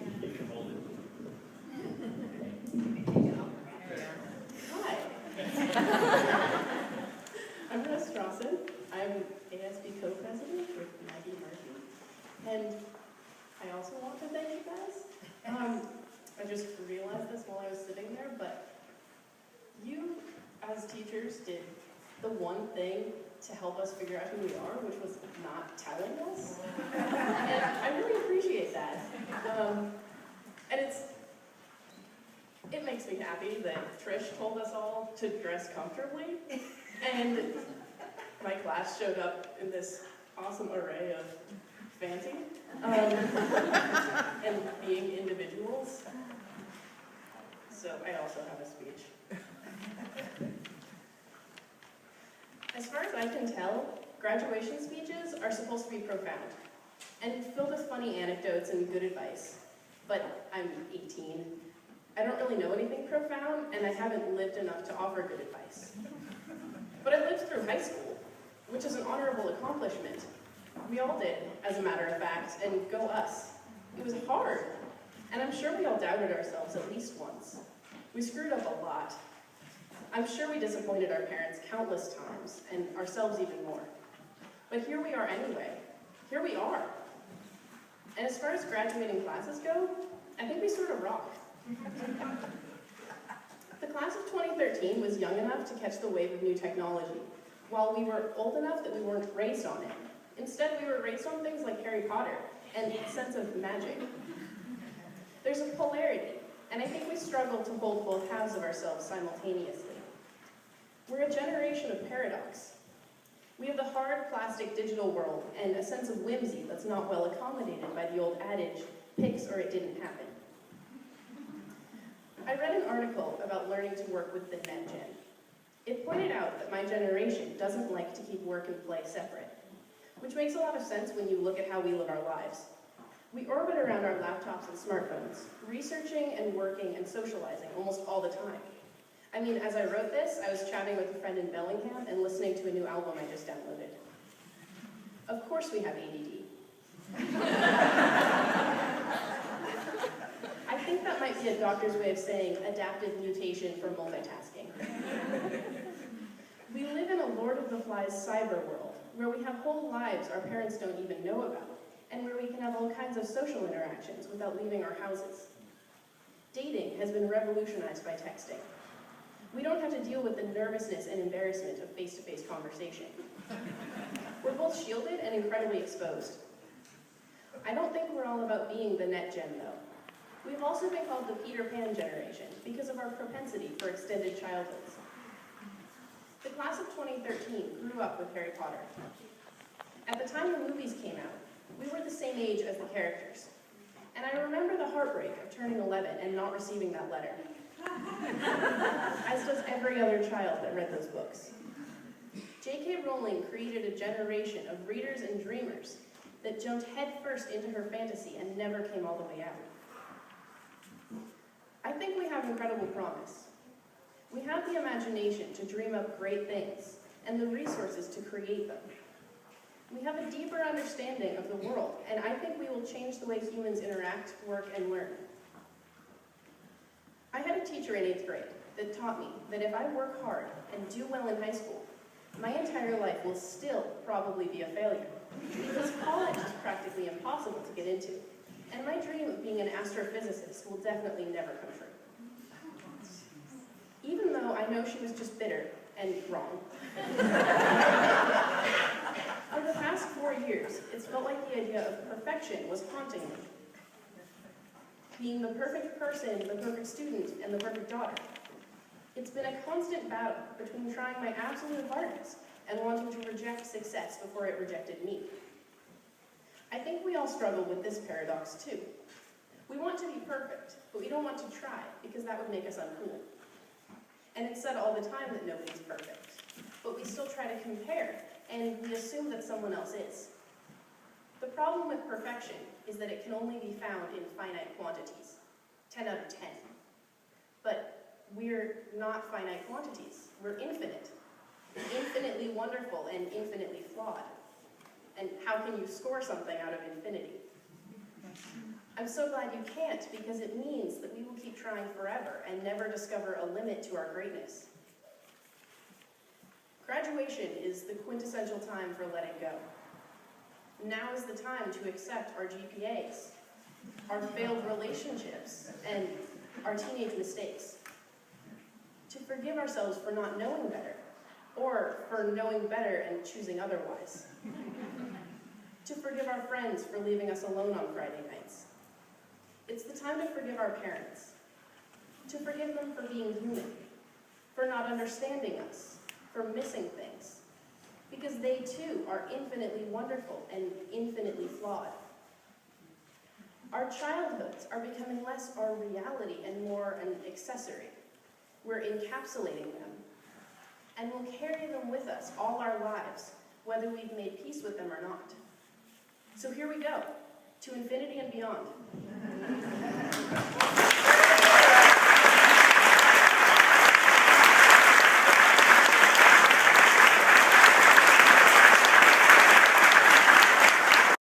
You can hold it. Hi. I'm Strasen. I'm ASB co-president with Maggie Murphy. And I also want to thank you guys. I just realized this while I was sitting there, but you, as teachers, did the one thing to help us figure out who we are, which was not telling us. And I really appreciate that. And it makes me happy that Trish told us all to dress comfortably. And my class showed up in this awesome array of fancy and being individuals. So I also have a speech. As far as I can tell, graduation speeches are supposed to be profound and filled with funny anecdotes and good advice. But I'm 18. I don't really know anything profound, and I haven't lived enough to offer good advice. But I lived through high school, which is an honorable accomplishment. We all did, as a matter of fact, and go us. It was hard, and I'm sure we all doubted ourselves at least once. We screwed up a lot. I'm sure we disappointed our parents countless times, and ourselves even more. But here we are anyway. Here we are. And as far as graduating classes go, I think we sort of rock. The class of 2013 was young enough to catch the wave of new technology, while we were old enough that we weren't raised on it. Instead, we were raised on things like Harry Potter and a sense of magic. There's a polarity, and I think we struggle to hold both halves of ourselves simultaneously. We're a generation of paradox. We have the hard, plastic, digital world and a sense of whimsy that's not well accommodated by the old adage, pics or it didn't happen. I read an article about learning to work with the net gen. It pointed out that my generation doesn't like to keep work and play separate, which makes a lot of sense when you look at how we live our lives. We orbit around our laptops and smartphones, researching and working and socializing almost all the time. I mean, as I wrote this, I was chatting with a friend in Bellingham and listening to a new album I just downloaded. Of course we have ADD. I think that might be a doctor's way of saying adaptive mutation for multitasking. We live in a Lord of the Flies cyber world, where we have whole lives our parents don't even know about, and where we can have all kinds of social interactions without leaving our houses. Dating has been revolutionized by texting. We don't have to deal with the nervousness and embarrassment of face-to-face conversation. We're both shielded and incredibly exposed. I don't think we're all about being the net gen, though. We've also been called the Peter Pan generation because of our propensity for extended childhoods. The class of 2013 grew up with Harry Potter. At the time the movies came out, we were the same age as the characters. And I remember the heartbreak of turning 11 and not receiving that letter. As does every other child that read those books. J.K. Rowling created a generation of readers and dreamers that jumped headfirst into her fantasy and never came all the way out. I think we have incredible promise. We have the imagination to dream up great things and the resources to create them. We have a deeper understanding of the world, and I think we will change the way humans interact, work, and learn. I had a teacher in 8th grade that taught me that if I work hard and do well in high school, my entire life will still probably be a failure, because college is practically impossible to get into, and my dream of being an astrophysicist will definitely never come true. Even though I know she was just bitter and wrong. For the past 4 years, it's felt like the idea of perfection was haunting me. Being the perfect person, the perfect student, and the perfect daughter. It's been a constant battle between trying my absolute hardest and wanting to reject success before it rejected me. I think we all struggle with this paradox too. We want to be perfect, but we don't want to try because that would make us uncool. And it's said all the time that nobody's perfect, but we still try to compare, and we assume that someone else is. The problem with perfection is that it can only be found in finite quantities, 10 out of 10. But we're not finite quantities, we're infinite. Infinitely wonderful and infinitely flawed. And how can you score something out of infinity? I'm so glad you can't, because it means that we will keep trying forever and never discover a limit to our greatness. Graduation is the quintessential time for letting go. Now is the time to accept our GPAs, our failed relationships, and our teenage mistakes. To forgive ourselves for not knowing better, or for knowing better and choosing otherwise. To forgive our friends for leaving us alone on Friday nights. It's the time to forgive our parents. To forgive them for being human, for not understanding us, for missing things. Because they too are infinitely wonderful and infinitely flawed. Our childhoods are becoming less our reality and more an accessory. We're encapsulating them. And we'll carry them with us all our lives, whether we've made peace with them or not. So here we go, to infinity and beyond.